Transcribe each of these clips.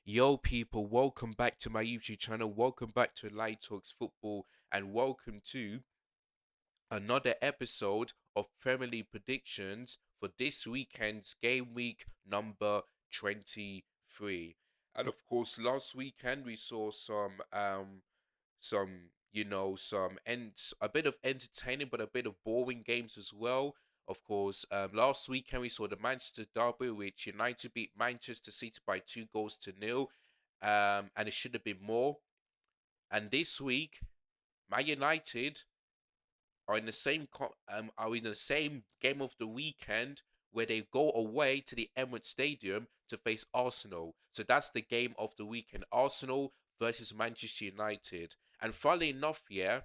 Yo, people, welcome back to my YouTube channel. Welcome back to Light Talks Football, and welcome to another episode of Premier League predictions for this weekend's game week number 23. And of course, last weekend we saw some some a bit of entertaining but a bit of boring games as well. Of course, last weekend we saw the Manchester derby, which United beat Manchester City by 2 goals to nil, and it should have been more. And this week, Man United are in the same game of the weekend where they go away to the Emirates Stadium to face Arsenal. So that's the game of the weekend: Arsenal versus Manchester United. And funnily enough, yeah,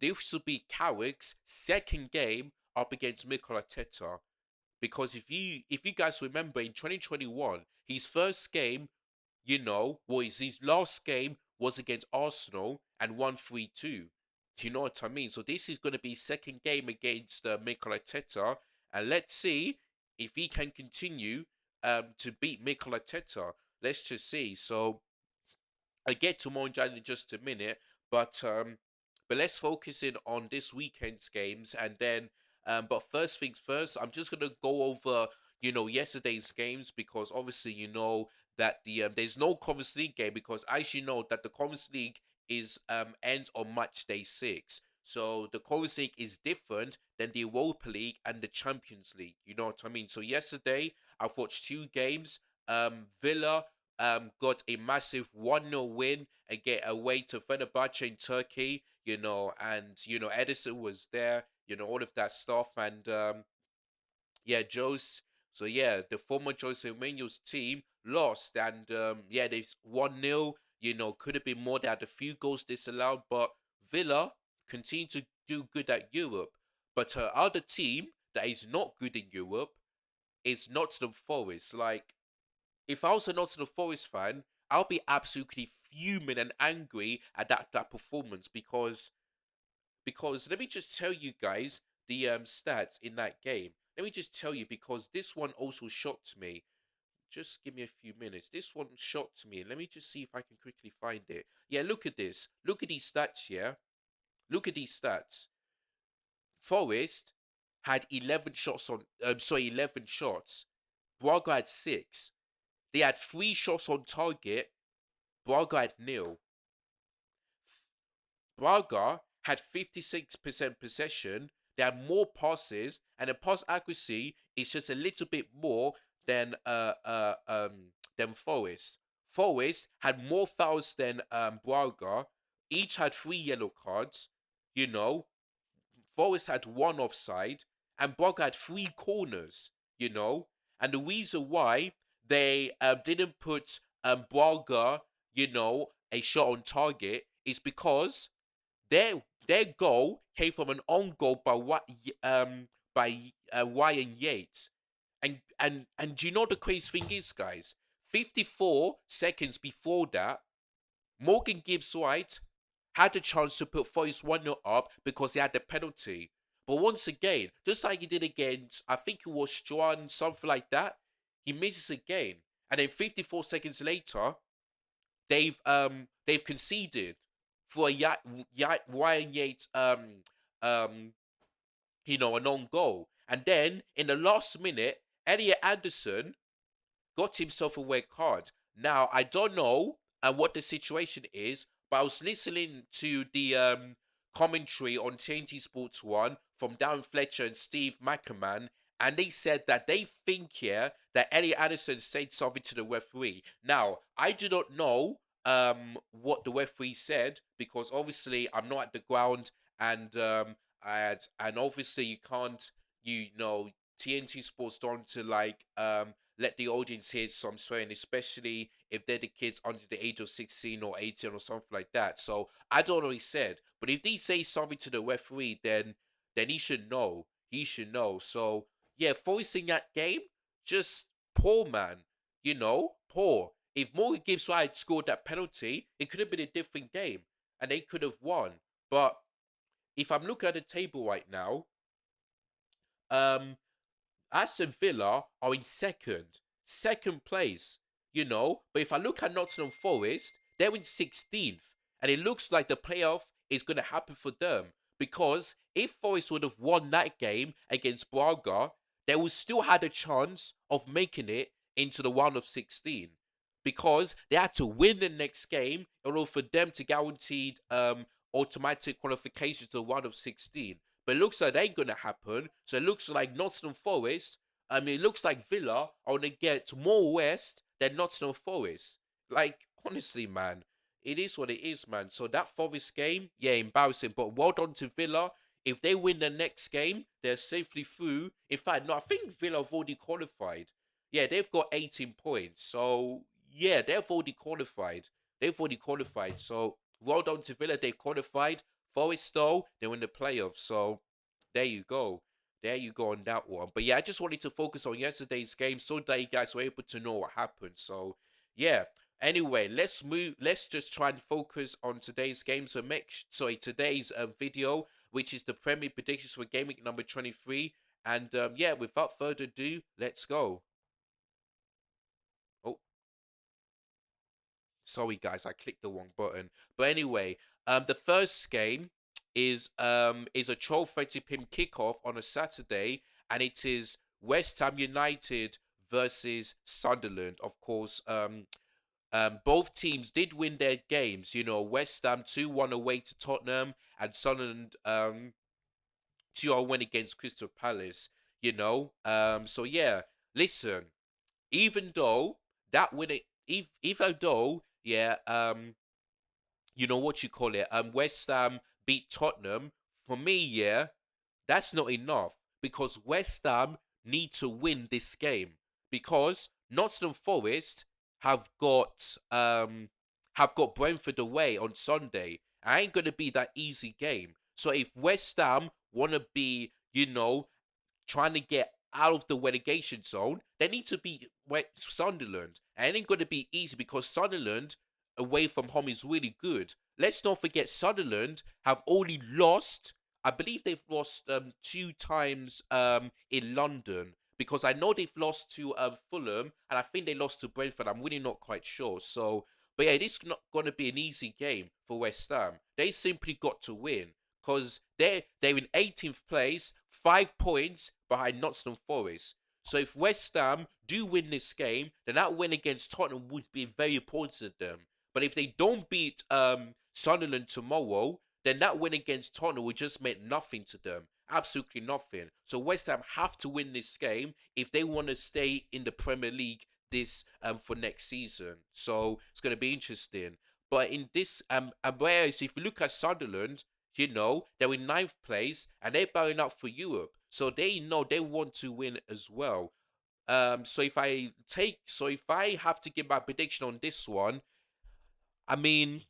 this will be Carrick's second game up against Mikel Arteta. Because if you guys remember, in 2021, his first game, his last game was against Arsenal and won 3-2. You know what I mean? So this is going to be second game against Mikel Arteta, and let's see if he can continue to beat Mikel Arteta. Let's just see. So I get to Monjan in just a minute, but um, but let's focus in on this weekend's games, and then but first things first, I'm just gonna go over yesterday's games, because obviously that there's no Conference League game, because as you know that the Conference League is ends on match day 6. So the Conference League is different than the Europa League and the Champions League. You know what I mean? So yesterday I've watched two games. Villa got a massive 1-0 win again away to Fenerbahce in Turkey, and Edison was there, all of that stuff, and yeah, the former Jose Mourinho's team lost, and yeah, they've 1-0. Could have been more. They had a few goals disallowed, but Villa continue to do good at Europe. But her other team that is not good in Europe is Nottingham Forest. Like, if I was a Nottingham Forest fan, I'll be absolutely fuming and angry at that performance, because let me just tell you guys the stats in that game. Let me just tell you, because this one also shocked me. Just give me a few minutes. This one shocked me. Let me just see if I can quickly find it. Yeah, look at this. Look at these stats here. Look at these stats. Forest had 11 shots on 11 shots. Braga had 6. They had 3 shots on target. Braga had nil. Braga had 56% possession. They had more passes, and the pass accuracy is just a little bit more than Forest. Forest had more fouls than Braga. Each had 3 yellow cards. You know, Forest had 1 offside, and Braga had 3 corners. You know, and the reason why they didn't put Braga, a shot on target, is because their goal came from an own goal by Ryan Yates. And do you know the crazy thing is, guys? 54 seconds before that, Morgan Gibbs White had the chance to put Forest 1-0 up because he had the penalty. But once again, just like he did against, I think it was Struan, something like that, he misses again. And then 54 seconds later, they've conceded for Ryan Yates um an own goal. And then in the last minute, Elliot Anderson got himself a red card. Now I don't know what the situation is, but I was listening to the commentary on TNT Sports One from Darren Fletcher and Steve McAman, and they said that they think here that Elliot Anderson said something to the referee. Now I do not know what the referee said, because obviously I'm not at the ground, and and obviously you can't, TNT Sports don't to like let the audience hear some swearing, especially if they're the kids under the age of 16 or 18 or something like that. So I don't know what he said, but if they say something to the referee, then he should know. He should know. So yeah, voicing that game, just poor, man. Poor. If Morgan Gibbs White scored that penalty, it could have been a different game, and they could have won. But if I'm looking at the table right now, um, Aston Villa are in second place. But if I look at Nottingham Forest, they're in 16th, and it looks like the playoff is going to happen for them because if Forest would have won that game against Braga, they would still had a chance of making it into the round of 16 because they had to win the next game in order for them to guarantee automatic qualification to the round of 16. But it looks like that ain't gonna happen. So it looks like Nottingham Forest. I mean, it looks like Villa are gonna get more West than Nottingham Forest. Like honestly, man, it is what it is, man. So that Forest game, yeah, embarrassing. But well done to Villa. If they win the next game, they're safely through. In fact, no, I think Villa have already qualified. Yeah, they've got 18 points. So yeah, they've already qualified. They've already qualified. So well done to Villa. They qualified. Forest though, they're in the playoffs. So there you go. There you go on that one. But yeah, I just wanted to focus on yesterday's game so that you guys were able to know what happened. So yeah. Anyway, let's move. Let's just try and focus on today's game. So today's video, which is the Premier predictions for game week number 23. And yeah, without further ado, let's go. Oh, sorry guys, I clicked the wrong button. But anyway, the first game is a 12:30 p.m. kickoff on a Saturday, and it is West Ham United versus Sunderland. Of course, both teams did win their games. West Ham 2-1 away to Tottenham, and Sunderland 2-0 win against Crystal Palace. So yeah, listen, even though that win, even though yeah, what you call it, West Ham beat Tottenham. For me, yeah, that's not enough because West Ham need to win this game because Nottingham Forest have got um have got Brentford away on Sunday. I ain't gonna be that easy game. So if West Ham wanna be, trying to get out of the relegation zone, they need to beat Sunderland. And it ain't going to be easy because Sunderland away from home is really good. Let's not forget Sunderland have only lost. I believe they've lost two times in London because I know they've lost to Fulham and I think they lost to Brentford. I'm really not quite sure. So, but yeah, this is not going to be an easy game for West Ham. They simply got to win because they're in 18th place, 5 points behind Nottingham Forest. So if West Ham do win this game, then that win against Tottenham would be very important to them. But if they don't beat Sunderland tomorrow, then that win against Tottenham would just mean nothing to them. Absolutely nothing. So West Ham have to win this game if they want to stay in the Premier League this for next season. So it's going to be interesting. But in this, whereas if you look at Sunderland, they're in ninth place and they're bowing up for Europe. So they know they want to win as well. So if I have to give my prediction on this one, I mean,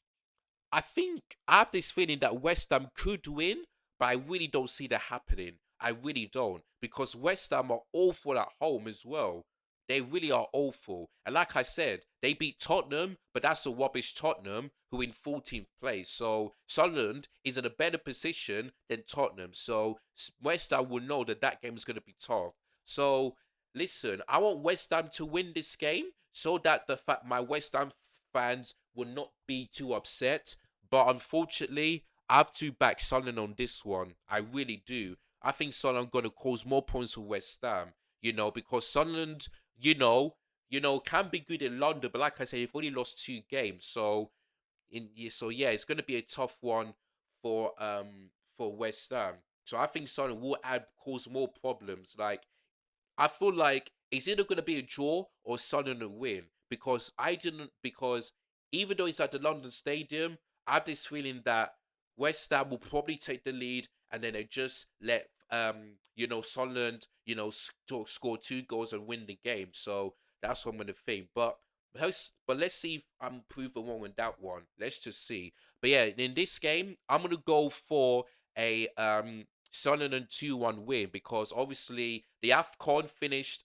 I think I have this feeling that West Ham could win, but I really don't see that happening. I really don't because West Ham are awful at home as well. They really are awful. And like I said, they beat Tottenham, but that's a rubbish Tottenham who in 14th place. So Sunderland is in a better position than Tottenham. So West Ham will know that that game is going to be tough. So listen, I want West Ham to win this game so that the fact my West Ham fans will not be too upset, but unfortunately, I have to back Sunderland on this one. I really do. I think Sunderland going to cause more points for West Ham. Because Sunderland, can be good in London, but like I said, they've only lost 2 games. So yeah, it's going to be a tough one for West Ham. So I think Sunderland will cause more problems. Like I feel like it's either going to be a draw or Sunderland win because even though it's at the London Stadium, I have this feeling that West Ham will probably take the lead and then they just let Sunderland score 2 goals and win the game. So that's what I'm going to think. But let's see if I'm proven wrong on that one. Let's just see. But yeah, in this game, I'm going to go for a Sunderland 2-1 win because obviously the AFCON finished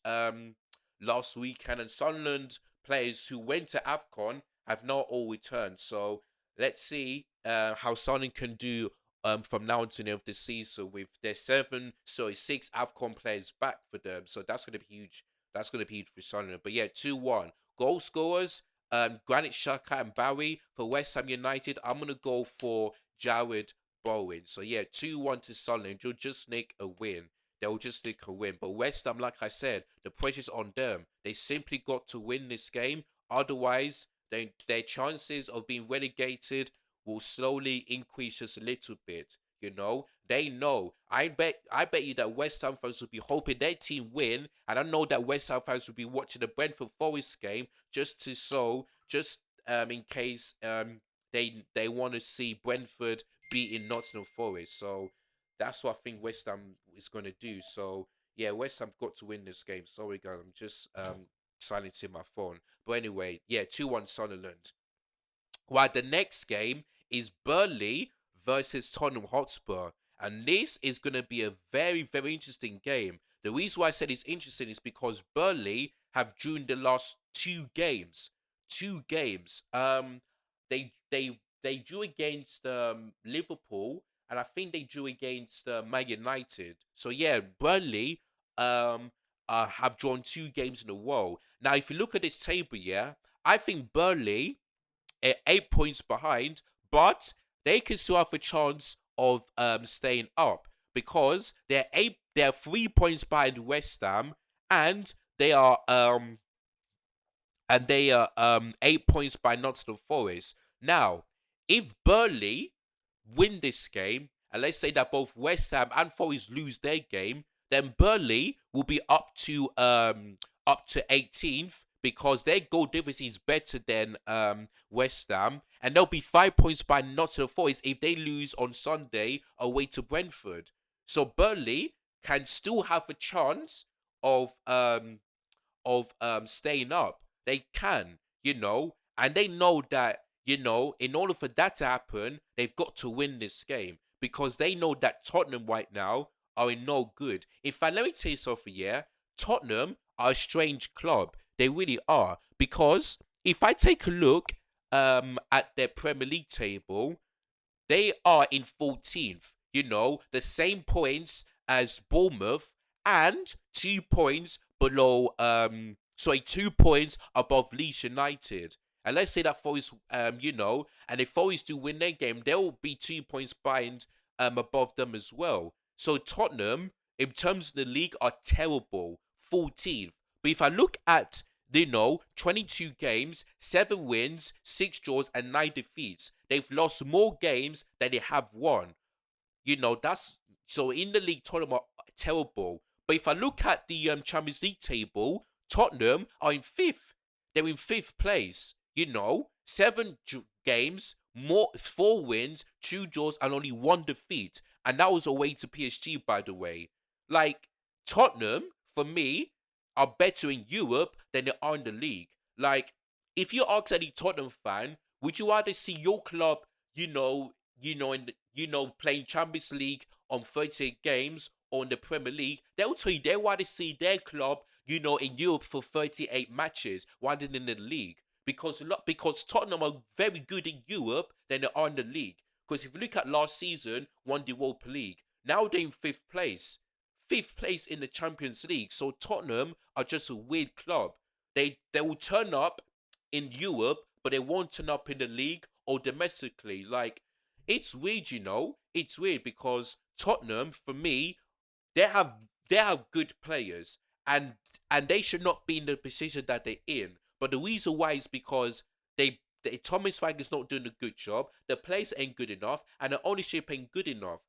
last weekend and Sunderland players who went to AFCON have not all returned. So let's see how Sunderland can do from now until the end of the season with their 6 AFCON players back for them. So that's going to be huge. That's going to be huge for Sunderland. But yeah, 2-1. goal scorers, Granit Xhaka and Barry. For West Ham United, I'm gonna go for Jared Bowen. So yeah, 2-1 to Sunderland. You'll just nick a win. They'll just nick a win. But West Ham, like I said, the pressure's on them. They simply got to win this game. Otherwise, their chances of being relegated will slowly increase just a little bit. You know, they know. I bet you that West Ham fans will be hoping their team win, and I know that West Ham fans will be watching the Brentford Forest game just in case they want to see Brentford beating Nottingham Forest. So that's what I think West Ham is gonna do. So yeah, West Ham got to win this game. Sorry guys, I'm just silencing my phone. But anyway, yeah, 2-1 Sunderland. While the next game is Burnley versus Tottenham Hotspur. And this is going to be a very, very interesting game. The reason why I said it's interesting is because Burnley have during the last two games, they drew against Liverpool, and I think they drew against Man United. So yeah, Burnley um have drawn 2 games in a row. Now, if you look at this table, yeah, I think Burnley 8 points behind, but they can still have a chance of staying up because they're 3 points behind West Ham, and they are um they are 8 points by Nottingham Forest. Now, if Burnley win this game, and let's say that both West Ham and Forest lose their game, then Burnley will be up to 18th because their goal difference is better than West Ham, and they'll be 5 points by Nottingham Forest if they lose on Sunday away to Brentford. So Burnley can still have a chance of staying up. They can, and they know that, in order for that to happen, they've got to win this game because they know that Tottenham right now are in no good. In fact, let me tell you something, yeah. Tottenham are a strange club. They really are. Because if I take a look at their Premier League table, they are in 14th, the same points as Bournemouth and 2 points below, sorry, 2 points above Leeds United. And let's say that Forest, and if Forest do win their game, they'll be 2 points behind, above them as well. So Tottenham, in terms of the league, are terrible, 14th. But if I look at 22 games, 7 wins, 6 draws, and 9 defeats. They've lost more games than they have won. That's so in the league. Tottenham are terrible. But if I look at the Champions League table, Tottenham are in fifth. They're in fifth place. 7 games, more 4 wins, 2 draws, and only 1 defeat. And that was away to PSG, by the way. Like Tottenham, for me, are better in Europe than they are in the league. Like, if you ask any Tottenham fan, would you rather see your club, playing Champions League on 38 games or in the Premier League? They'll tell you they want to see their club, in Europe for 38 matches rather than in the league. Because Tottenham are very good in Europe than they are in the league. Because if you look at last season, won the Europa League. Now they're in fifth place. Fifth place in the Champions League. So Tottenham are just a weird club. They will turn up in Europe, but they won't turn up in the league or domestically. Like, it's weird, It's weird because Tottenham, for me, they have they have good players, and they should not be in the position that they're in. But the reason why is because Thomas Frank is not doing a good job. The players ain't good enough, and the ownership ain't good enough.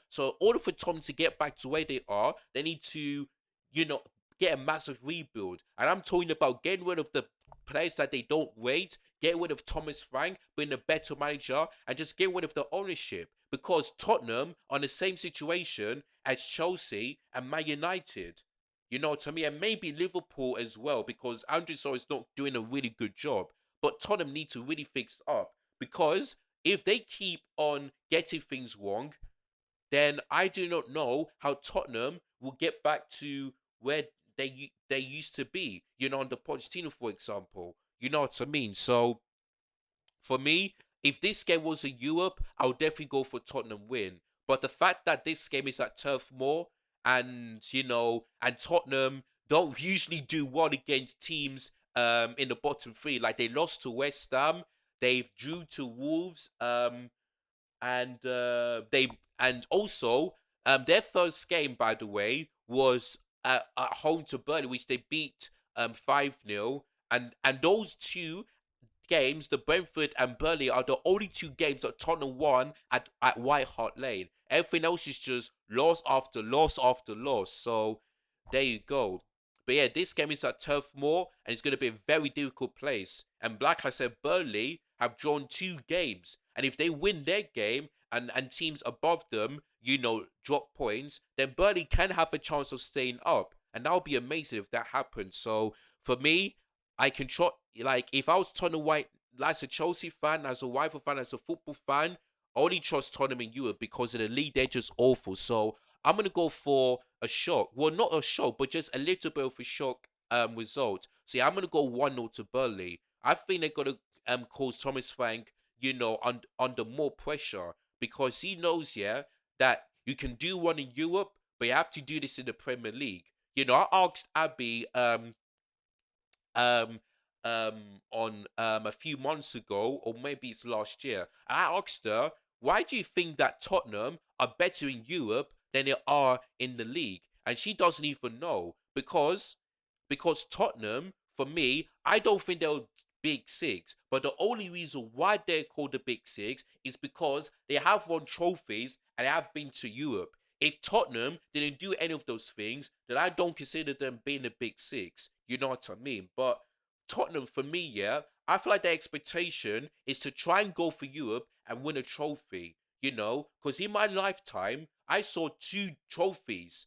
So in order for Tom to get back to where they are, they need to, you know, get a massive rebuild. And I'm talking about getting rid of the players that they don't rate, get rid of Thomas Frank, being a better manager, and just get rid of the ownership. Because Tottenham are in the same situation as Chelsea and Man United. You know what I mean? And maybe Liverpool as well, because Andrew Sorrell is not doing a really good job. But Tottenham need to really fix up. Because if they keep on getting things wrong, then I do not know how Tottenham will get back to where they used to be. Under Pochettino, for example. You know what I mean? So for me, if this game was in Europe, I would definitely go for Tottenham win. But the fact that this game is at Turf Moor, and and Tottenham don't usually do well against teams in the bottom three. Like they lost to West Ham, they've drew to Wolves, and also their first game, by the way, was at home to Burnley, which they beat 5-0. And those two games, the Brentford and Burnley, are the only two games that Tottenham won at White Hart Lane. Everything else is just loss after loss after loss. So there you go. But yeah, this game is at Turf Moor, and it's going to be a very difficult place. And like I said, Burnley have drawn two games, and if they win their game and teams above them, drop points, then Burnley can have a chance of staying up, and that would be amazing if that happens. So for me, I can try. Like if I was Tottenham White, as a Chelsea fan, as a Wifer fan, as a football fan, I only trust Tottenham in Europe because in the league they're just awful. So I'm gonna go for a shock. Well, not a shock, but just a little bit of a shock result. So yeah, I'm gonna go 1-0 to Burnley. I think they're gonna cause Thomas Frank, under more pressure because he knows, yeah, that you can do one in Europe, but you have to do this in the Premier League. I asked Abby um um on a few months ago, or maybe it's last year. And I asked her, why do you think that Tottenham are better in Europe than they are in the league? And she doesn't even know because Tottenham, for me, I don't think they're big six. But the only reason why they're called the big six is because they have won trophies and they have been to Europe. If Tottenham didn't do any of those things, then I don't consider them being a big six. You know what I mean? But Tottenham, for me, yeah, I feel like their expectation is to try and go for Europe and win a trophy. Because in my lifetime, I saw two trophies: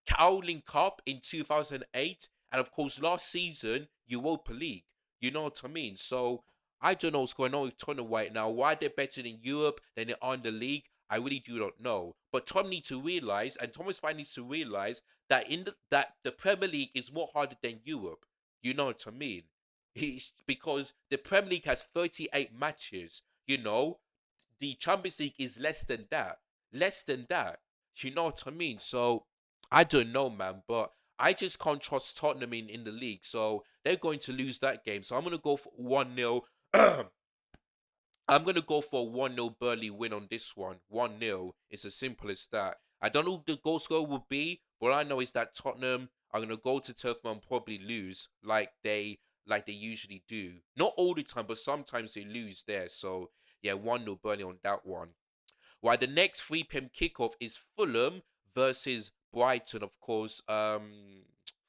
Cowling Cup in 2008, and of course, last season, Europa League. You know what I mean? So I don't know what's going on with Tottenham right now. Why they're better in Europe than they are in the league, I really do not know. But Tom needs to realize, and Thomas Fine needs to realize that the Premier League is more harder than Europe. You know what I mean? It's because the Premier League has 38 matches. The Champions League is less than that. Less than that. You know what I mean? So I don't know, man, but I just can't trust Tottenham in the league. So they're going to lose that game. So I'm gonna go for 1-0. I'm going to go for a 1-0 Burnley win on this one. 1-0. It's as simple as that. I don't know who the goal scorer will be, but all I know is that Tottenham are going to go to Turf Moor and probably lose like they usually do. Not all the time, but sometimes they lose there. So, yeah, 1-0 Burnley on that one. While the next 3 p.m. kickoff is Fulham versus Brighton, of course.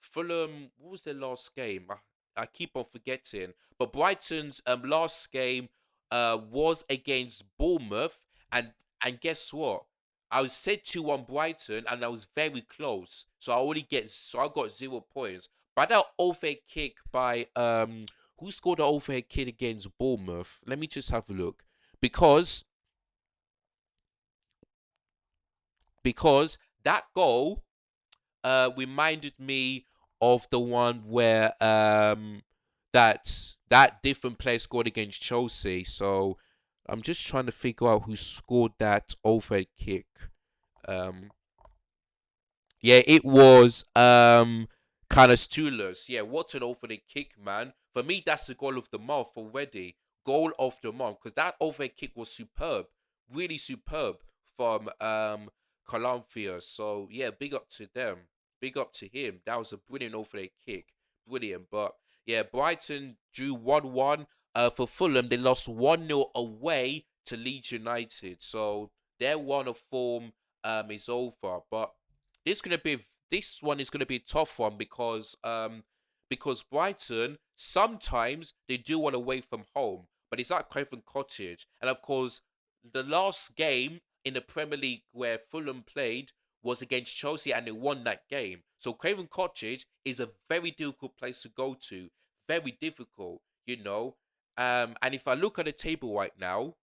Fulham, what was their last game? I keep on forgetting. But Brighton's last game was against Bournemouth, and guess what? I was said 2-1 Brighton, and I was very close. So I got 0 points. But that overhead kick by who scored the overhead kick against Bournemouth? Let me just have a look. Because because that goal reminded me of the one where that different player scored against Chelsea. So I'm just trying to figure out who scored that overhead kick. Um, yeah, it was kind of Stuhlers. Yeah, what an overhead kick, man. For me, that's the goal of the month already. Goal of the month, because that overhead kick was superb, really superb from Colombia. So yeah, big up to them. Big up to him. That was a brilliant overhead kick. Brilliant. But yeah, Brighton drew 1-1. For Fulham, they lost 1-0 away to Leeds United. So their run of form is over. But this one is gonna be a tough one because Brighton sometimes they do one away from home, but it's at Craven Cottage, and of course the last game in the Premier League where Fulham played was against Chelsea and they won that game. So Craven Cottage is a very difficult place to go to, very difficult, you know. And if I look at the table right now,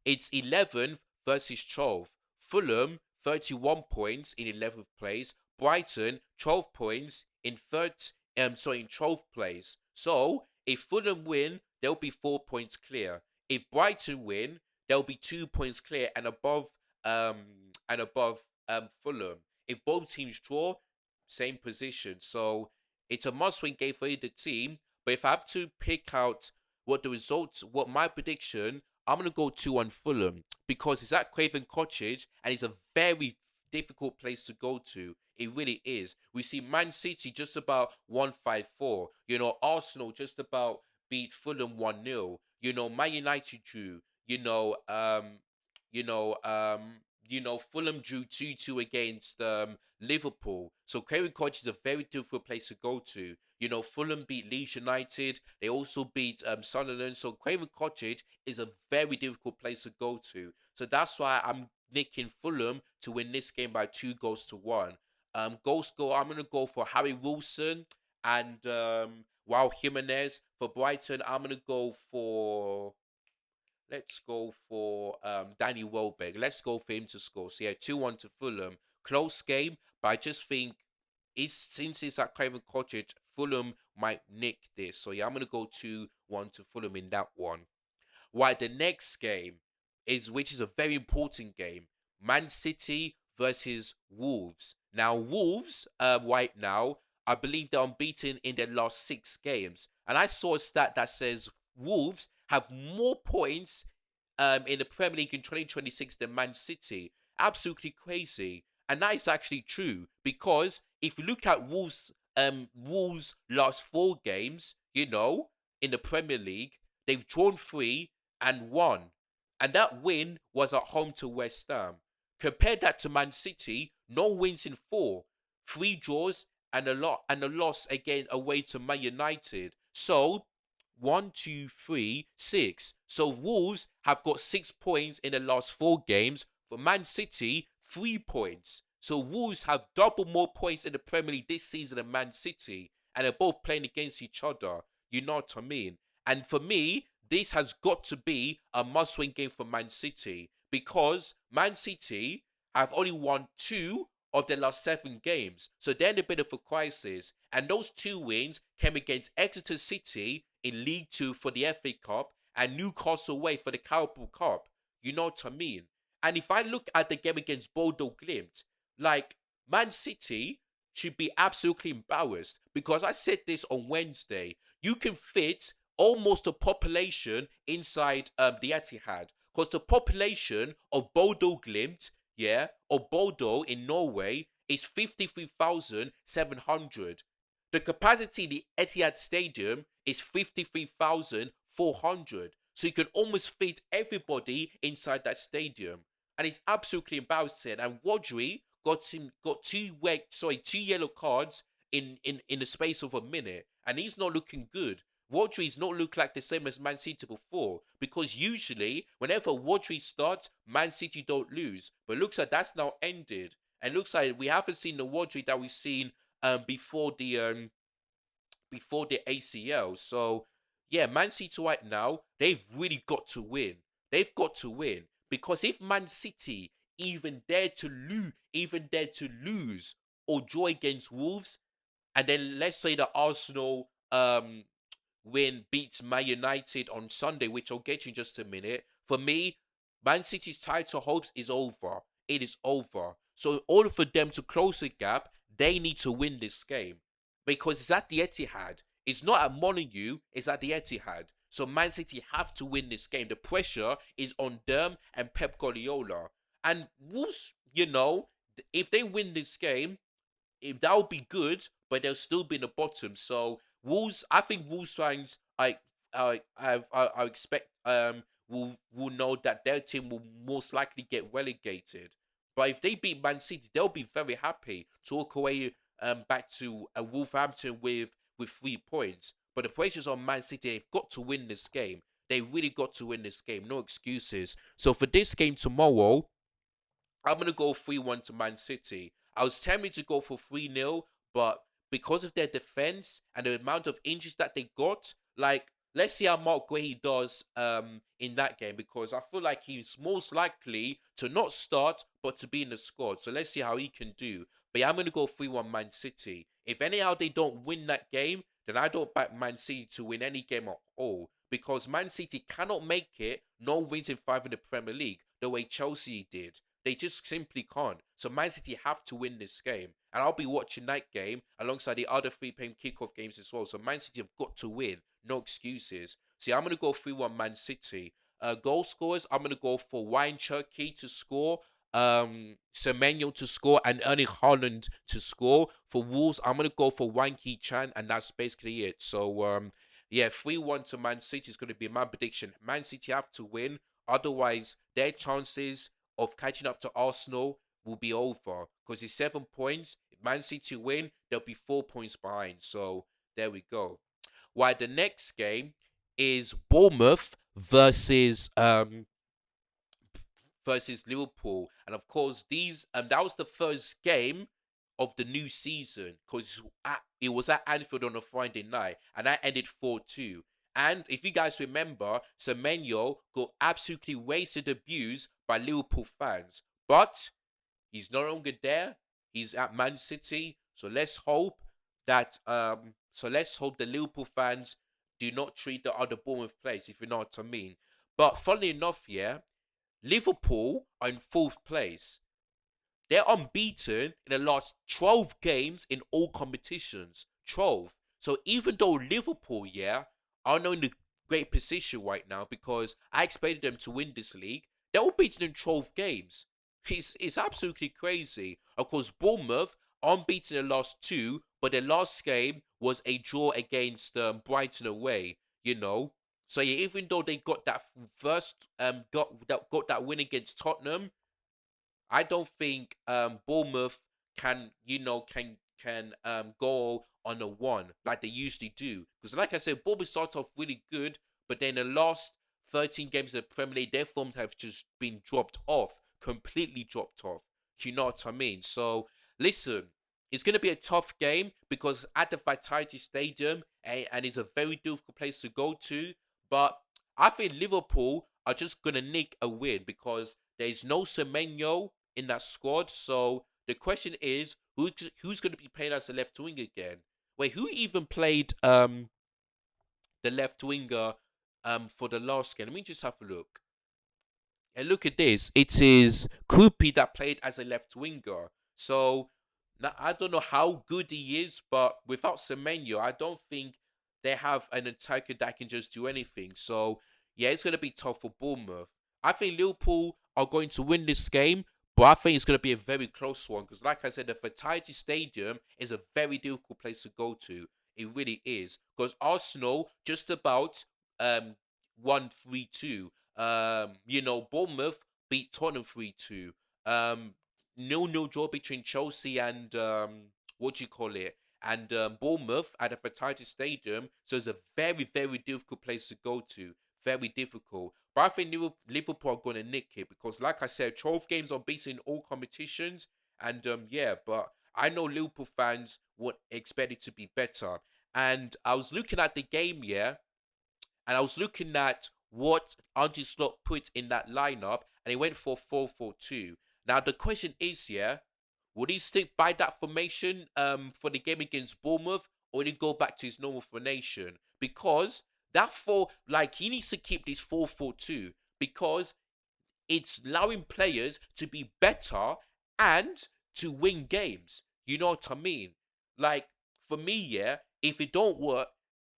it's 11th versus 12th. Fulham, 31 points in 11th place. Brighton, 12 points in in 12th place. So if Fulham win, they'll be 4 points clear. If Brighton win, they'll be 2 points clear um and above Fulham. If both teams draw, same position. So It's a must-win game for either team. But if I have to pick out what my prediction, I'm gonna go 2-1 Fulham because it's at Craven Cottage and it's a very difficult place to go to. It really is. We see Man City just about 1-5-4. Arsenal just about beat Fulham 1-0. Man United drew. You know, you know, um, Fulham drew 2-2 against Liverpool. So Craven Cottage is a very difficult place to go to. Fulham beat Leeds United. They also beat Sunderland. So Craven Cottage is a very difficult place to go to. So that's why I'm nicking Fulham to win this game by 2-1. Goal score, I'm gonna go for Harry Wilson and Wow Jimenez. For Brighton, I'm gonna go for let's go for Danny Welbeck. Let's go for him to score. So yeah, 2-1 to Fulham. Close game, but I just think since it's at Craven Cottage, Fulham might nick this. So yeah, I'm gonna go 2-1 to Fulham in that one. Why the next game which is a very important game, Man City versus Wolves. Now Wolves, right now, I believe they're unbeaten in their last 6 games, and I saw a stat that says Wolves have more points in the Premier League in 2026 than Man City. Absolutely crazy, and that is actually true because if you look at Wolves' last 4 games, in the Premier League, they've drawn 3 and 1. And that win was at home to West Ham. Compare that to Man City, no wins in 4, 3 draws and a loss again away to Man United. So 1, 2, 3, 6. So Wolves have got 6 points in the last 4 games. For Man City, 3 points. So Wolves have double more points in the Premier League this season than Man City, and they're both playing against each other. You know what I mean? And for me, this has got to be a must-win game for Man City because Man City have only won 2 of their last 7 games. So they're in a bit of a crisis. And those 2 wins came against Exeter City in League Two for the FA Cup and Newcastle away for the Carabao Cup. You know what I mean? And if I look at the game against Bodo Glimt, like Man City should be absolutely embarrassed because I said this on Wednesday. You can fit almost a population inside the Etihad because the population of Bodo Glimt, yeah, or Bodo in Norway is 53,700. The capacity in the Etihad Stadium is 53,400. So you can almost fit everybody inside that stadium. And it's absolutely embarrassing. And Rodri got 2 yellow cards in the space of a minute. And he's not looking good. Rodri's not look like the same as Man City before because usually whenever Rodri starts, Man City don't lose. But looks like that's now ended, and looks like we haven't seen the Rodri that we've seen before the ACL. So yeah, Man City right now they've really got to win. They've got to win because if Man City even dare to lose or draw against Wolves, and then let's say that Arsenal win beats Man United on Sunday, which I'll get you in just a minute. For me, Man City's title hopes is over. It is over. So in order for them to close the gap, they need to win this game because it's at the Etihad. It's not at Molineux, it's at the Etihad. So Man City have to win this game. The pressure is on them and Pep Guardiola. And Wolves, if they win this game, that would be good, but they'll still be in the bottom. So Wolves, I think Wolves fans, I expect will know that their team will most likely get relegated. But if they beat Man City, they'll be very happy to walk away back to Wolverhampton with 3 points. But the pressure's on Man City. They've got to win this game. They really got to win this game. No excuses. So for this game tomorrow, I'm gonna go 3-1 to Man City. I was tempted to go for 3-0, but because of their defense and the amount of injuries that they got, like let's see how Mark Guehi does in that game because I feel like he's most likely to not start but to be in the squad. So let's see how he can do. But yeah, I'm gonna go 3-1 Man City. If anyhow they don't win that game, then I don't back Man City to win any game at all because Man City cannot make it no wins in 5 in the Premier League the way Chelsea did. They just simply can't. So Man City have to win this game. And I'll be watching that game alongside the other 3 p.m. kickoff games as well. So Man City have got to win. No excuses. See, I'm going to go 3-1 Man City. Goal scorers, I'm going to go for Wayne Turkey to score, Semenyo to score, and Erling Haaland to score. For Wolves, I'm going to go for Wang Chan, and that's basically it. So, yeah, 3-1 to Man City is going to be my prediction. Man City have to win. Otherwise, their chances of catching up to Arsenal will be over because it's 7 points. If Man City win, they'll be 4 points behind. So there we go. While the next game is Bournemouth versus Liverpool, and of course these that was the first game of the new season because it was at Anfield on a Friday night, and that ended 4-2. And if you guys remember, Semenyo got absolutely wasted abused by Liverpool fans, but he's no longer there. He's at Man City. So let's hope the Liverpool fans do not treat the other Bournemouth players, if you know what I mean. But funnily enough, yeah, Liverpool are in fourth place. They're unbeaten in the last 12 games in all competitions. 12. So even though Liverpool, yeah, are not in a great position right now because I expected them to win this league, they're all beaten in 12 games. It's absolutely crazy. Of course, Bournemouth unbeaten in the last two, but their last game was a draw against Brighton away, you know. So yeah, even though they got that first got that win against Tottenham, I don't think Bournemouth can go on a one like they usually do. Because like I said, Bournemouth started off really good, but then the last 13 games of the Premier League, their form have just been dropped off, completely dropped off. You know what I mean? So listen, it's gonna be a tough game because at the Vitality Stadium, and it's a very difficult place to go to. But I think Liverpool are just gonna nick a win because there's no Semenyo in that squad. So the question is, who's going to be playing as a left wing again? Wait, who even played the left winger for the last game? Let me just have a look. And look at this. It is Krupi that played as a left winger. So now, I don't know how good he is, but without Semenyo, I don't think they have an attacker that can just do anything. So yeah, it's gonna be tough for Bournemouth. I think Liverpool are going to win this game, but I think it's gonna be a very close one because, like I said, the Vitality Stadium is a very difficult place to go to. It really is because Arsenal just about um won 3-2. Bournemouth beat Tottenham 3-2. Um, 0-0 draw between Chelsea and what do you call it? And Bournemouth at the Vitality Stadium. So it's a very, very difficult place to go to. Very difficult. But I think Liverpool are going to nick it because, like I said, 12 games unbeaten in all competitions. And yeah, but I know Liverpool fans would expect it to be better. And I was looking at the game, yeah, and I was looking at what Andy Slot put in that lineup, and he went for 4-4-2. Now the question is, yeah, would he stick by that formation for the game against Bournemouth, or would he go back to his normal formation? Because that he needs to keep this 4-4-2 because it's allowing players to be better and to win games. You know what I mean? Like for me, yeah, if it don't work,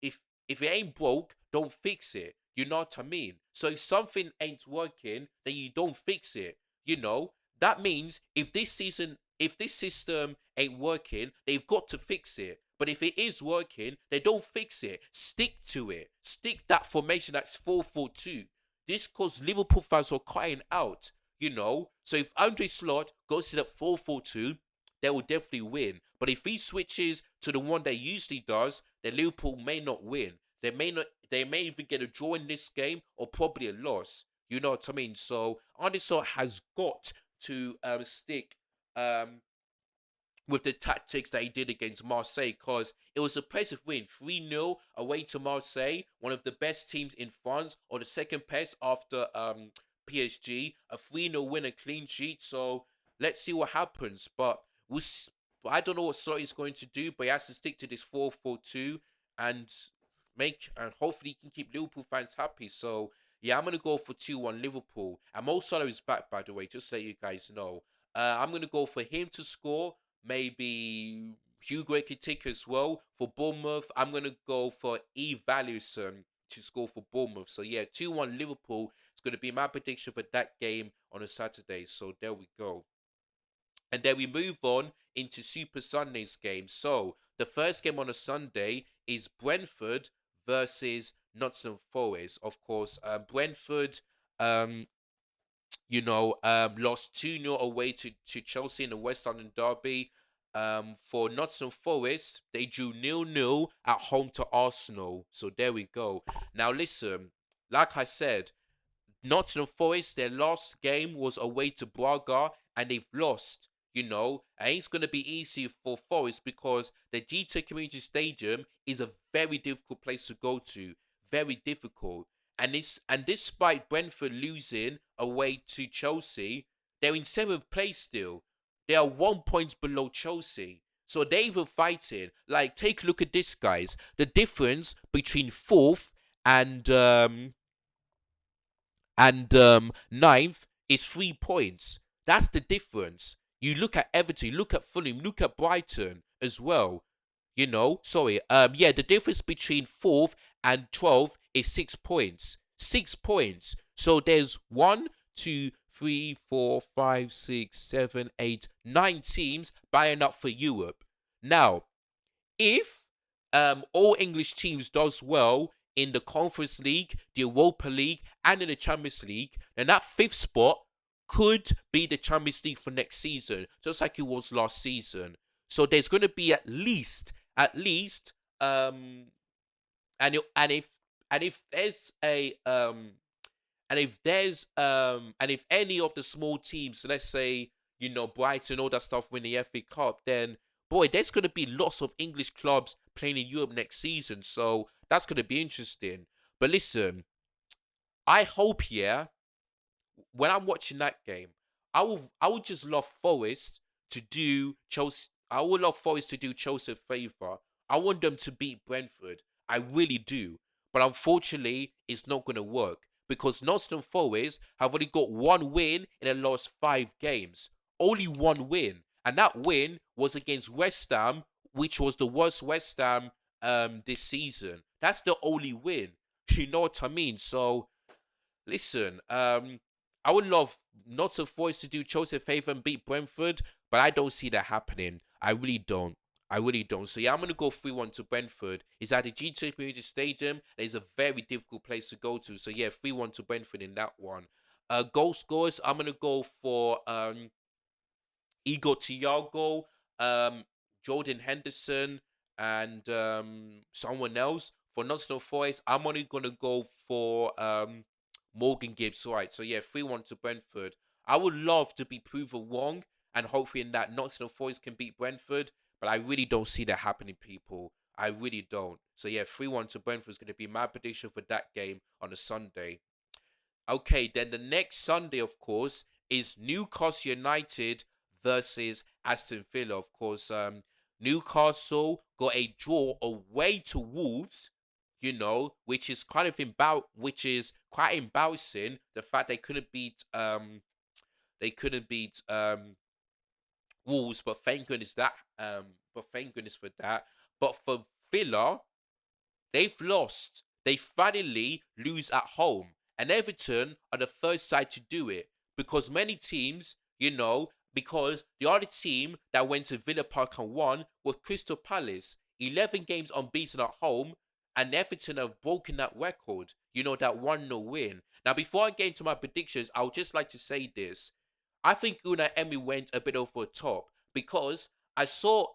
if if it ain't broke, don't fix it. You know what I mean? So if something ain't working, then you don't fix it. You know? That means if this system ain't working, they've got to fix it. But if it is working, they don't fix it. Stick to it. Stick that formation that's 4-4-2. This cause Liverpool fans are crying out, you know. So if Andre Slot goes to the 4-4-2, they will definitely win. But if he switches to the one that he usually does, then Liverpool may not win. They may even get a draw in this game or probably a loss. You know what I mean? So Andre Slot has got to stick um with the tactics that he did against Marseille because it was a impressive win 3-0 away to Marseille, one of the best teams in France, or the second best after PSG. A 3-0 win, a clean sheet. So let's see what happens. But I don't know what Slot is going to do, but he has to stick to this 4-4-2 and hopefully he can keep Liverpool fans happy. So Yeah, I'm gonna go for 2-1 Liverpool. And Mo Salah is back, by the way, just to let you guys know. I'm gonna go for him to score. Maybe Hugo Ekitike as well for Bournemouth. I'm gonna go for Valuson to score for Bournemouth. So yeah, 2-1 Liverpool. It's gonna be my prediction for that game on a Saturday. So there we go. And then we move on into Super Sunday's game. So the first game on a Sunday is Brentford versus Nottingham Forest. Of course, Brentford, um, lost 2-0 away to Chelsea in the West London Derby. For Nottingham Forest, they drew 0-0 at home to Arsenal. So there we go. Now listen, like I said, Nottingham Forest, their last game was away to Braga and they've lost. And it's going to be easy for Forest because the G2 Community Stadium is a very difficult place to go to. Very difficult. And despite Brentford losing away to Chelsea, they're in seventh place still. They are 1 point below Chelsea. So they're even fighting. Like, take a look at this, guys. The difference between fourth and ninth is 3 points. That's the difference. You look at Everton, look at Fulham, look at Brighton as well. Sorry. Yeah, the difference between fourth and 12th is 6 points. 6 points. So there's 1, 2, 3, 4, 5, 6, 7, 8, 9 teams buying up for Europe. Now, if all English teams does well in the Conference League, the Europa League, and in the Champions League, then that fifth spot could be the Champions League for next season, just like it was last season. So there's going to be at least, and it, and if there's a and if any of the small teams, let's say, Brighton, all that stuff, win the FA Cup, then boy, there's gonna be lots of English clubs playing in Europe next season. So that's gonna be interesting. But listen, I hope, yeah, when I'm watching that game, I would just love Forest to do Chelsea. I would love Forest to do Chelsea a favour. I want them to beat Brentford. I really do. But unfortunately, it's not going to work because Nottingham Forest have only got one win in the last 5 games. Only one win. And that win was against West Ham, which was the worst West Ham this season. That's the only win. You know what I mean? So listen, I would love Nottingham Forest to do Chelsea a favour and beat Brentford, but I don't see that happening. I really don't. I really don't. So yeah, I'm gonna go 3-1 to Brentford. It's at the G2 Community Stadium. It's a very difficult place to go to. So yeah, 3-1 to Brentford in that one. Goal scorers, I'm gonna go for Igor Thiago, Jordan Henderson, and someone else. For Nottingham Forest, I'm only gonna go for Morgan Gibbs. Right, so yeah, 3-1 to Brentford. I would love to be proven wrong, and hopefully in that Nottingham Forest can beat Brentford, but I really don't see that happening, people. I really don't. So yeah, 3-1 to Brentford is going to be my prediction for that game on a Sunday. Okay, then the next Sunday, of course, is Newcastle United versus Aston Villa. Of course, Newcastle got a draw away to Wolves, which is quite embarrassing. The fact they couldn't beat Wolves, but thank goodness for that. But for Villa, they've lost. They finally lose at home. And Everton are the first side to do it. Because many teams, because the other team that went to Villa Park and won was Crystal Palace. 11 games unbeaten at home. And Everton have broken that record. That 1-0 win. Now, before I get into my predictions, I would just like to say this. I think Unai Emery went a bit over the top because I saw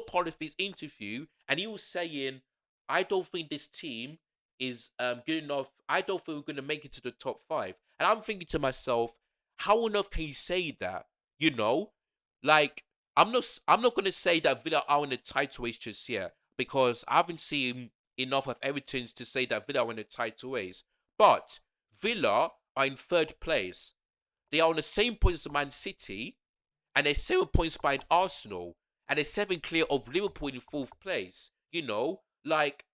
part of his interview and he was saying, I don't think this team is good enough. I don't think we're going to make it to the top five. And I'm thinking to myself, how on earth can you say that? You know, like I'm not going to say that Villa are in the title race just yet because I haven't seen enough of Everton's to say that Villa are in the title race. But Villa are in third place. They are on the same points as Man City, and they're 7 points behind Arsenal, and they're seven clear of Liverpool in fourth place. Like,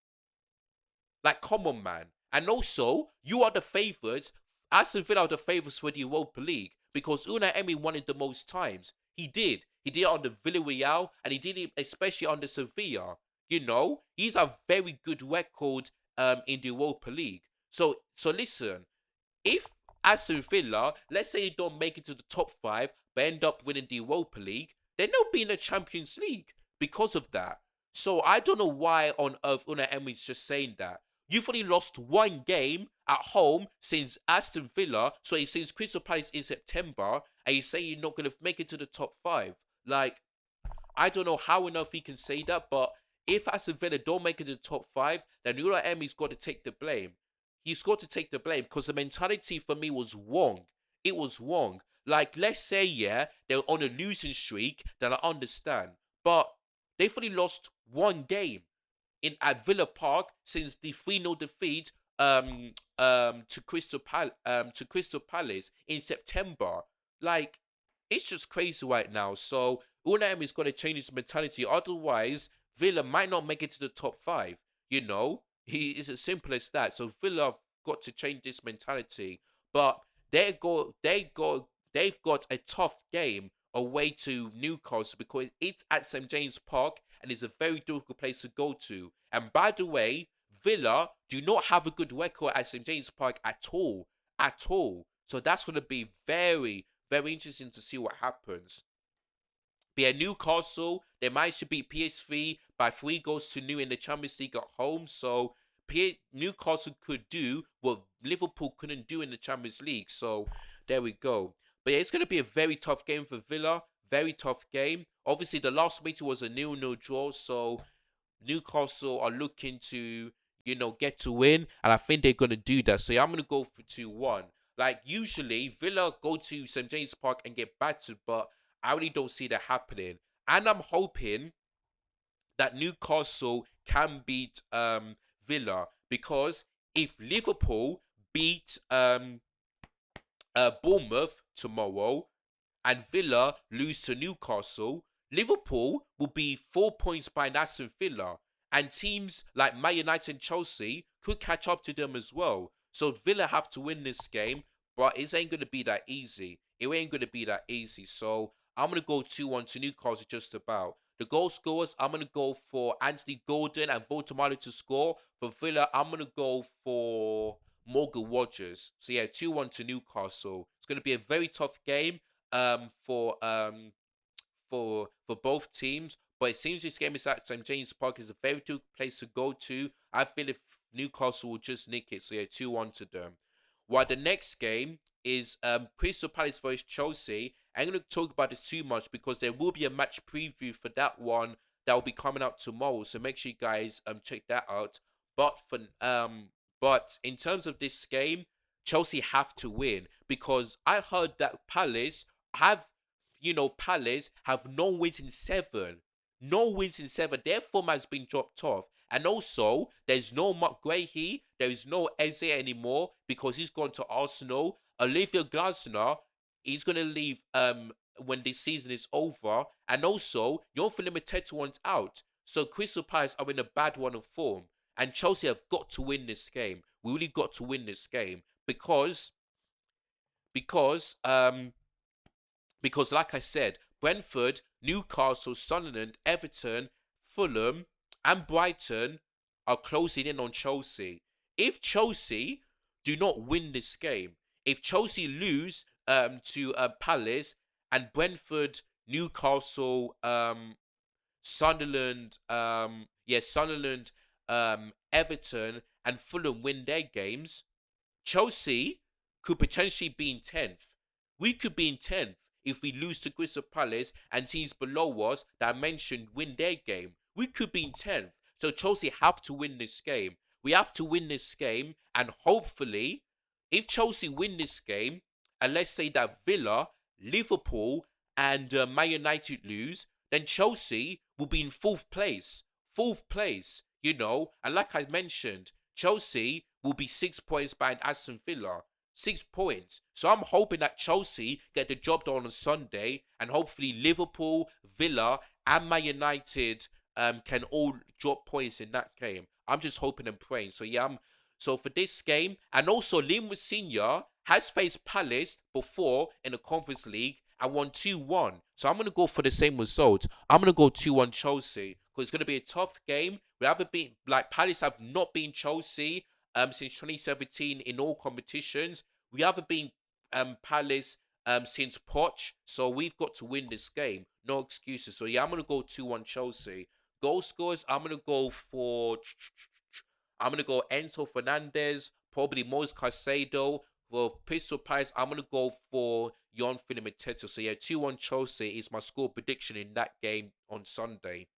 come on, man. And also, you are the favourites. Aston Villa are the favourites for the Europa League because Unai Emery won it the most times. He did. He did it on the Villarreal and he did it especially on the Sevilla. You know, he's a very good record in the Europa League. So listen, if Aston Villa, let's say they don't make it to the top five, but end up winning the Europa League, they're not being the Champions League because of that. So I don't know why on earth Unai Emery's just saying that. You've only lost one game at home since Aston Villa, since Crystal Palace in September, and you say you're not going to make it to the top five. Like, I don't know how enough he can say that, but if Aston Villa don't make it to the top five, then Unai Emery's got to take the blame. He's got to take the blame because the mentality for me was wrong. It was wrong. Like, let's say, yeah, they're on a losing streak, then I understand. But they've only lost one game at Villa Park since the 3-0 defeat to Crystal Palace in September. Like, it's just crazy right now. So Unai Emery's got to change his mentality. Otherwise, Villa might not make it to the top five. You know, it's as simple as that. So Villa have got to change this mentality. But they've got a tough game away to Newcastle because it's at St James Park and it's a very difficult place to go to. And by the way, Villa do not have a good record at St James Park at all, at all. So that's going to be very, very interesting to see what happens. But yeah, Newcastle, they managed to beat PSV by 3 goals to 0 in the Champions League at home. So Newcastle could do what Liverpool couldn't do in the Champions League. So there we go. But yeah, it's going to be a very tough game for Villa. Very tough game. Obviously, the last meeting was a 0-0 draw. So Newcastle are looking to, get to win. And I think they're going to do that. So yeah, I'm going to go for 2-1. Like, usually, Villa go to St. James Park and get battered. But I really don't see that happening. And I'm hoping that Newcastle can beat Villa because if Liverpool beat Bournemouth tomorrow and Villa lose to Newcastle, Liverpool will be 4 points behind Aston Villa. And teams like Man United and Chelsea could catch up to them as well. So Villa have to win this game, but it ain't going to be that easy. It ain't going to be that easy. So I'm going to go 2-1 to Newcastle just about. The goal scorers, I'm going to go for Anthony Gordon and Votamalo to score. For Villa, I'm going to go for Morgan Rogers. So yeah, 2-1 to Newcastle. It's going to be a very tough game um, for um, for both teams. But it seems this game is at St James Park is a very good place to go to. I feel if Newcastle will just nick it, so yeah, 2-1 to them. While the next game is Crystal Palace versus Chelsea. I'm going to talk about this too much because there will be a match preview for that one that will be coming out tomorrow. So make sure you guys check that out. But for but in terms of this game, Chelsea have to win because I heard that have Palace have no wins in seven. No wins in seven. Their form has been dropped off. And also, there's no Mark Guehi. There is no Eze anymore because he's gone to Arsenal. Olivia Glasner, he's going to leave when this season is over. And also, your Mateta one's out. So Crystal Palace are in a bad one of form. And Chelsea have got to win this game. We really got to win this game because like I said, Brentford, Newcastle, Sunderland, Everton, Fulham, and Brighton are closing in on Chelsea. If Chelsea do not win this game, if Chelsea lose to Palace and Brentford, Newcastle, Sunderland, Sunderland, Everton, and Fulham win their games, Chelsea could potentially be in 10th. We could be in 10th if we lose to Crystal Palace and teams below us that I mentioned win their game. We could be in 10th. So Chelsea have to win this game. We have to win this game and hopefully if Chelsea win this game and let's say that Villa, Liverpool and Man United lose, then Chelsea will be in 4th place. 4th place, and like I mentioned, Chelsea will be 6 points behind Aston Villa. 6 points. So I'm hoping that Chelsea get the job done on Sunday, and hopefully Liverpool, Villa, and Man United can all drop points in that game. I'm just hoping and praying. So yeah, So for this game, and also Liam Senior has faced Palace before in the Conference League and won 2-1. So I'm gonna go for the same result. I'm gonna go 2-1 Chelsea because it's gonna be a tough game. We haven't been like Palace have not been Chelsea since 2017 in all competitions. We haven't been Palace since Poch, so we've got to win this game. No excuses. So yeah, I'm gonna go 2-1 Chelsea. Goal scorers, I'm gonna go Enzo Fernandez, probably Moise Caicedo. For Crystal Palace, I'm gonna go for Jon Mateta. So yeah, 2-1 Chelsea is my score prediction in that game on Sunday.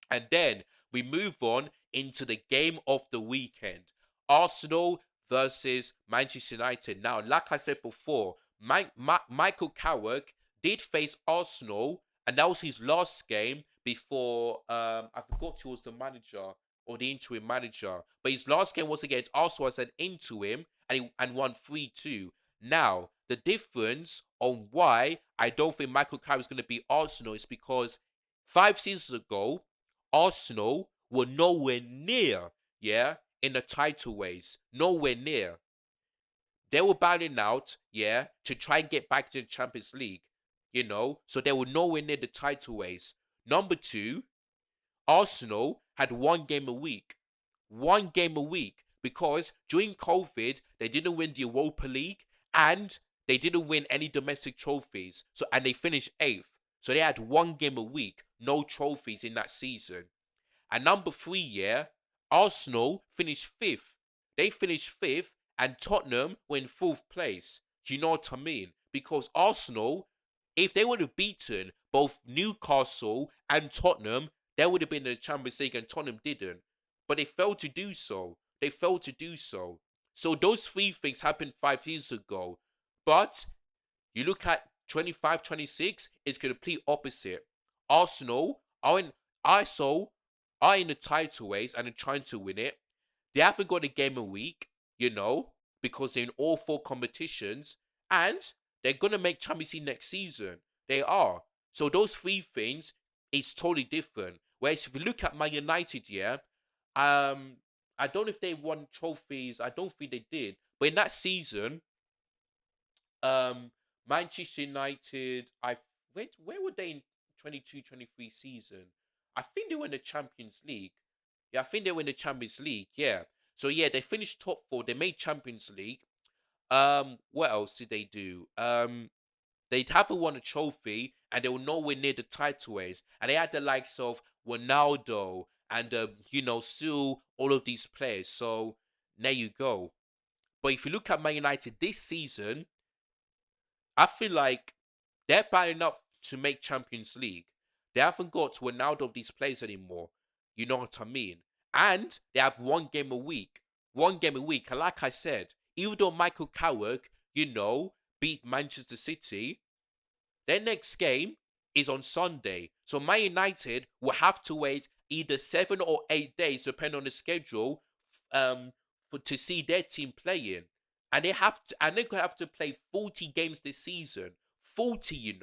And then we move on into the game of the weekend. Arsenal versus Manchester United. Now, like I said before, Michael Carrick did face Arsenal, and that was his last game before I forgot who was the manager or the interim manager. But his last game was against Arsenal as an interim, and won 3-2. Now, the difference on why I don't think Michael Carrick is going to beat Arsenal is because 5 seasons ago, Arsenal were nowhere near, yeah, in the title race. Nowhere near. They were battling out, yeah, to try and get back to the Champions League, so they were nowhere near the title race. Number two, Arsenal had 1 game a week. 1 game a week. Because during COVID, they didn't win the Europa League and they didn't win any domestic trophies. And they finished eighth. So they had 1 game a week, no trophies in that season. And number three, yeah, Arsenal finished fifth. They finished fifth, and Tottenham were in fourth place. Do you know what I mean? Because Arsenal, if they would have beaten both Newcastle and Tottenham, they would have been in the Champions League, and Tottenham didn't. But they failed to do so. They failed to do so. So those three things happened 5 years ago. But you look at 25, 26, it's complete opposite. Arsenal are in ISO are in the title race and are trying to win it. They haven't got a game a week, because they're in all four competitions, and they're gonna make Champions League next season. They are. So those three things is totally different. Whereas if you look at Man United, yeah, I don't know if they won trophies. I don't think they did. But in that season, um, Manchester United, where were they in 22-23 season? I think they were in the Champions League. Yeah, I think they were in the Champions League. Yeah. So yeah, they finished top four. They made Champions League. What else did they do? They haven't won a trophy, and they were nowhere near the title race. And they had the likes of Ronaldo and still all of these players. So there you go. But if you look at Man United this season, I feel like they're bad enough to make Champions League. They haven't got Ronaldo of these players anymore. You know what I mean? And they have 1 game a week. 1 game a week. And like I said, even though Michael Carrick, beat Manchester City, their next game is on Sunday. So Man United will have to wait either 7 or 8 days, depending on the schedule, to see their team playing. And they're gonna have to play 40 games this season. 40,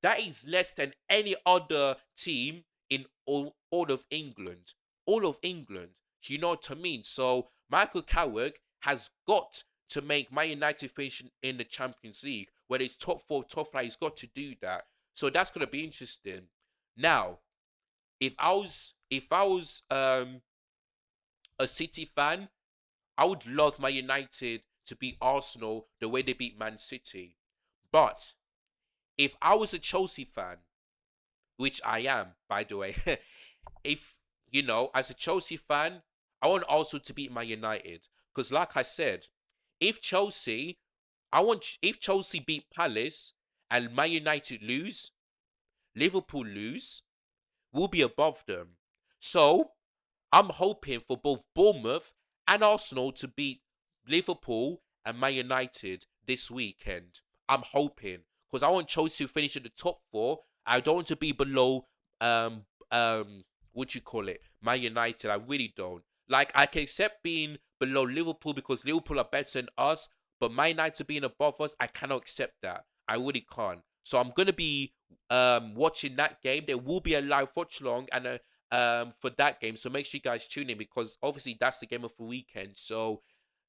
that is less than any other team in all of England. All of England. You know what I mean? So Michael Carrick has got to make Man United finish in the Champions League, whether it's top four, top five. He's got to do that. So that's gonna be interesting. Now, if I was a City fan, I would love Man United to beat Arsenal the way they beat Man City. But if I was a Chelsea fan, which I am, by the way, if as a Chelsea fan, I want Arsenal to beat Man United. Because like I said, if Chelsea if Chelsea beat Palace and Man United lose, Liverpool lose, we'll be above them. So I'm hoping for both Bournemouth and Arsenal to beat Liverpool and Man United this weekend. I'm hoping because I want Chelsea to finish in the top four. I don't want to be below what you call it, Man United. I really don't. Like I can accept being below Liverpool because Liverpool are better than us, but Man United being above us, I cannot accept that. I really can't. So I'm gonna be watching that game. There will be a live watch along, and for that game. So make sure you guys tune in because obviously that's the game of the weekend. So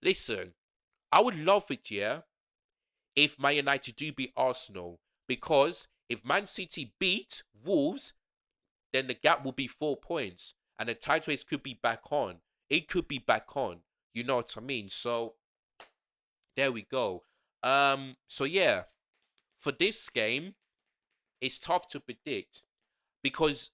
listen, I would love it, yeah, if Man United do beat Arsenal because if Man City beat Wolves, then the gap will be 4 points and the title race could be back on. It could be back on. You know what I mean? So there we go. So yeah, for this game, it's tough to predict because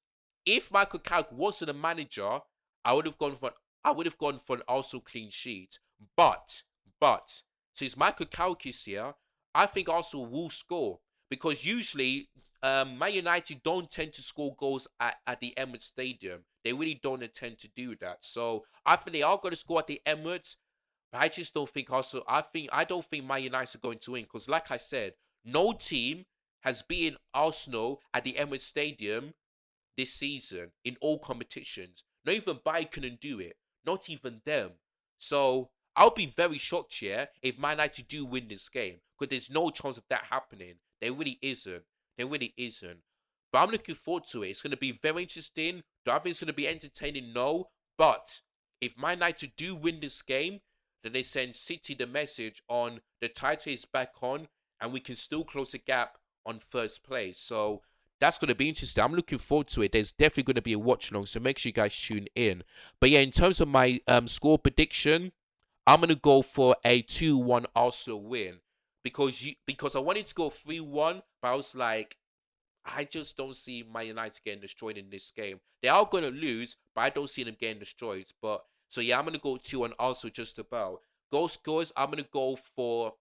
if Michael Carrick wasn't a manager, I would have gone for an Arsenal clean sheet. But but since Michael Carrick is here, I think Arsenal will score because usually Man United don't tend to score goals at the Emirates Stadium. They really don't intend to do that. So I think they are going to score at the Emirates. But I just don't think also I don't think Man United are going to win because like I said, no team has beaten Arsenal at the Emirates Stadium this season in all competitions. Not even Bayern couldn't do it. Not even them. So I'll be very shocked here if Man United do win this game because there's no chance of that happening. There really isn't. There really isn't. But I'm looking forward to it. It's going to be very interesting. Do I think it's going to be entertaining? No. But if Man United do win this game, then they send City the message on the title is back on and we can still close the gap on first place. So that's going to be interesting. I'm looking forward to it. There's definitely going to be a watch along, so make sure you guys tune in. But yeah, in terms of my score prediction, I'm going to go for a 2-1 Arsenal win because I wanted to go 3-1, but I was like, I just don't see Man United getting destroyed in this game. They are going to lose, but I don't see them getting destroyed. But so yeah, I'm going to go 2-1 Arsenal just about. Goal scores, I'm going to go for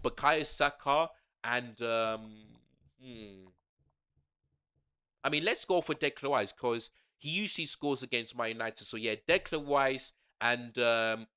Bukayo Saka and hmm, I mean, let's go for Declan Rice because he usually scores against Man United. So yeah, Declan Rice and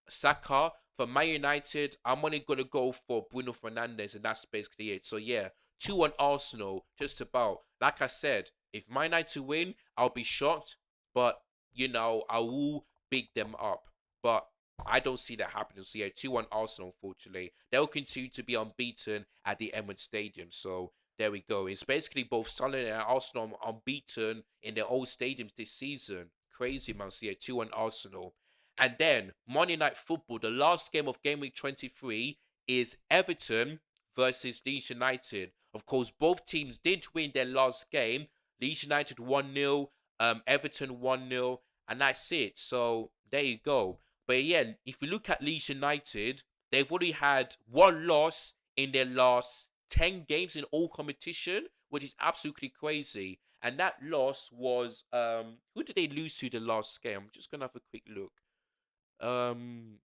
Saka for Man United. I'm only gonna go for Bruno Fernandes, and that's basically it. So yeah, 2-1 Arsenal, just about. Like I said, if Man United win, I'll be shocked, but I will beat them up. But I don't see that happening. So yeah, 2-1 Arsenal. Unfortunately, they'll continue to be unbeaten at the Emirates Stadium. So there we go. It's basically both Sunderland and Arsenal unbeaten in their old stadiums this season. Crazy, man. So yeah, 2-1 Arsenal. And then Monday Night Football, the last game of Gameweek 23 is Everton versus Leeds United. Of course, both teams did win their last game. Leeds United 1-0, Everton 1-0, and that's it. So there you go. But yeah, if you look at Leeds United, they've already had one loss in their last 10 games in all competition, which is absolutely crazy. And that loss was who did they lose to the last game? I'm just gonna have a quick look.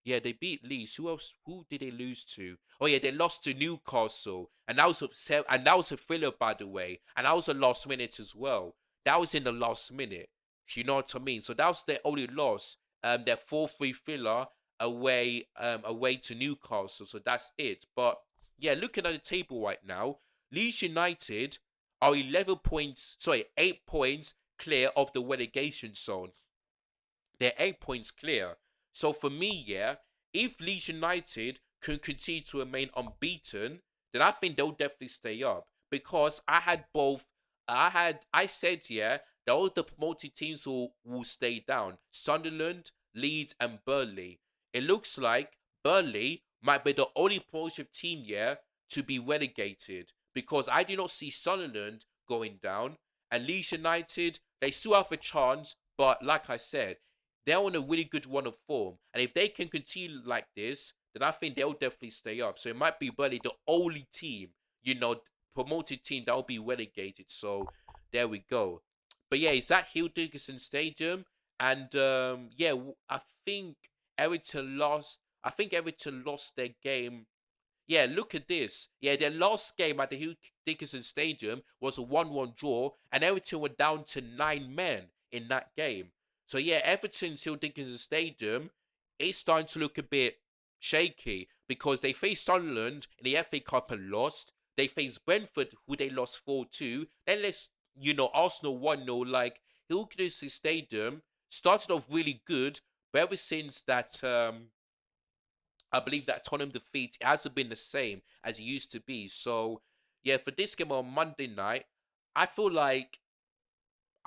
Yeah, they beat Leeds. Who else? Who did they lose to? Oh yeah, they lost to Newcastle, and that was a thriller, by the way, and that was a last minute as well. That was in the last minute. You know what I mean? So that was their only loss. Their 4-3 thriller away to Newcastle. So that's it. But yeah, looking at the table right now, Leeds United are 11 points, sorry, 8 points clear of the relegation zone. They're 8 points clear. So for me, yeah, if Leeds United can continue to remain unbeaten, then I think they'll definitely stay up. Because I said, yeah, that all the promoted teams will stay down. Sunderland, Leeds, and Burnley. It looks like Burnley might be the only promotion team, yeah, to be relegated. Because I do not see Sunderland going down. And Leeds United, they still have a chance, but like I said, they're on a really good run of form. And if they can continue like this, then I think they'll definitely stay up. So it might be Burnley, the only team, promoted team that will be relegated. So there we go. But yeah, it's at Hill Dickinson Stadium. And yeah, I think Everton lost. I think Everton lost their game. Yeah, look at this. Yeah, their last game at the Hugh Dickinson Stadium was a 1-1 draw, and Everton were down to 9 men in that game. So yeah, Everton's Hill Dickinson Stadium is starting to look a bit shaky because they faced Sunderland in the FA Cup and lost. They faced Brentford, who they lost 4-2. Then Arsenal 1-0. Like, Hill Dickinson Stadium started off really good, but ever since that I believe that Tottenham defeat hasn't been the same as it used to be. So, yeah, for this game on Monday night, I feel like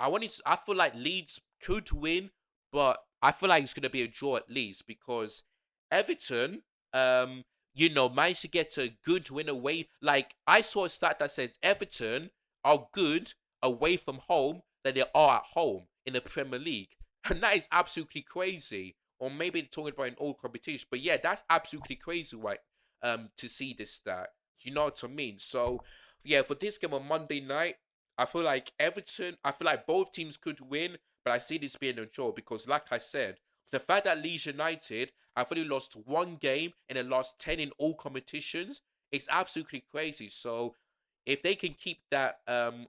I feel like Leeds could win, but I feel like it's gonna be a draw at least because Everton, managed to get a good win away. Like I saw a stat that says Everton are good away from home than they are at home in the Premier League, and that is absolutely crazy. Or maybe they're talking about an old competition, but yeah, that's absolutely crazy, right? To see this stat, you know what I mean? So yeah, for this game on Monday night. I feel like both teams could win, but I see this being a draw because, like I said, the fact that Leeds United have only lost one game in the last 10 in all competitions is absolutely crazy. So, if they can keep that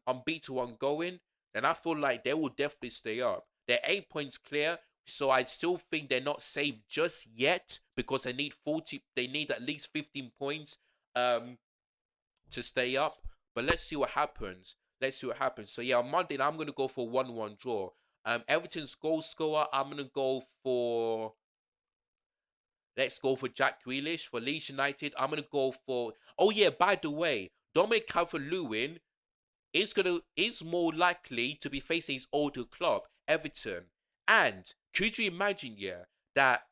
unbeaten one going, then I feel like they will definitely stay up. They're 8 points clear, so I still think they're not safe just yet because they need at least 15 points. Um, to stay up. But let's see what happens. Let's see what happens. So yeah, on Monday I'm gonna go for 1-1 draw. Everton's goal scorer, I'm gonna go for let's go for Jack Grealish. For Leeds United, I'm gonna go for oh yeah, by the way, Dominic Calvert-Lewin is more likely to be facing his older club, Everton. And could you imagine, yeah, that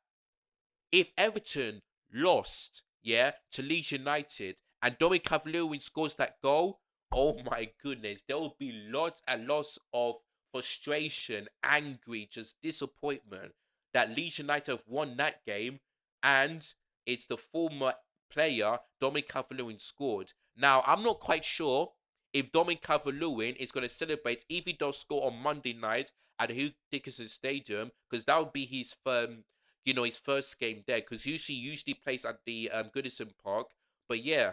if Everton lost, yeah, to Leeds United and Dominic Calvert-Lewin scores that goal, oh my goodness, there will be lots and lots of frustration, angry, just disappointment that Leeds United have won that game and it's the former player Dominic Calvert-Lewin scored. Now, I'm not quite sure if Dominic Calvert-Lewin is going to celebrate if he does score on Monday night at Hugh Dickinson Stadium because that would be his first game there because usually plays at the Goodison Park. But yeah,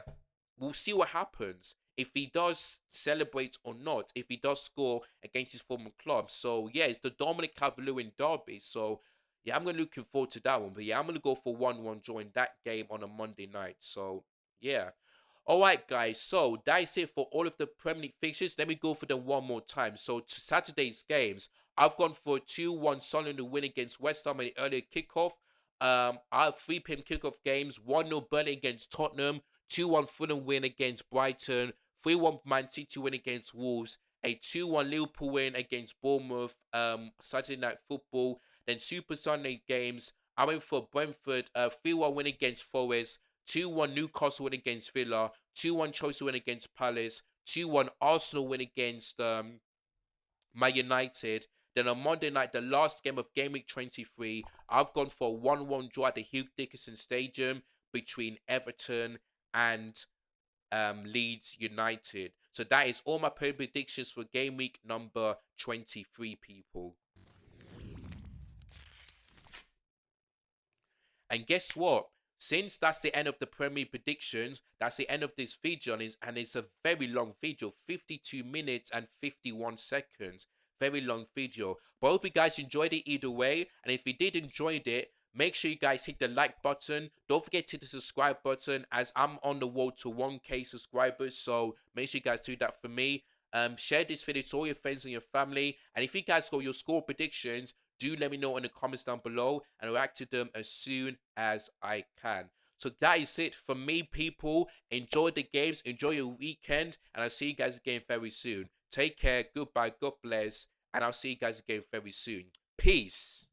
we'll see what happens if he does celebrate or not. If he does score against his former club. So yeah, it's the Dominic Calvert-Lewin derby. So yeah, I'm gonna looking forward to that one. But yeah, I'm gonna go for 1-1 during that game on a Monday night. So yeah. All right, guys. So that is it for all of the Premier League fixtures. Let me go for them one more time. So to Saturday's games, I've gone for a 2-1 Sunderland win against West Ham in the earlier kickoff. I have 3 p.m. kickoff games. 1-0 Burnley against Tottenham. 2-1 Fulham win against Brighton. 3-1 Man City win against Wolves. A 2-1 Liverpool win against Bournemouth. Saturday night football. Then Super Sunday games. I went for Brentford. 3-1 win against Forest. 2-1 Newcastle win against Villa, 2-1 Chelsea win against Palace, 2-1 Arsenal win against Man United. Then on Monday night, the last game of Gameweek 23, I've gone for a 1-1 draw at the Hugh Dickinson Stadium between Everton and Leeds United. So that is all my predictions for game week number 23, people. And guess what? Since that's the end of the Premier predictions, that's the end of this video, and it's a very long video, 52 minutes and 51 seconds. Very long video. But I hope you guys enjoyed it either way. And if you did enjoy it, make sure you guys hit the like button. Don't forget to hit the subscribe button as I'm on the road to 1K subscribers. So make sure you guys do that for me. Share this video to all your friends and your family. And if you guys got your score predictions, do let me know in the comments down below and I'll react to them as soon as I can. So that is it for me, people. Enjoy the games, enjoy your weekend, and I'll see you guys again very soon. Take care, goodbye, God bless, and I'll see you guys again very soon. Peace.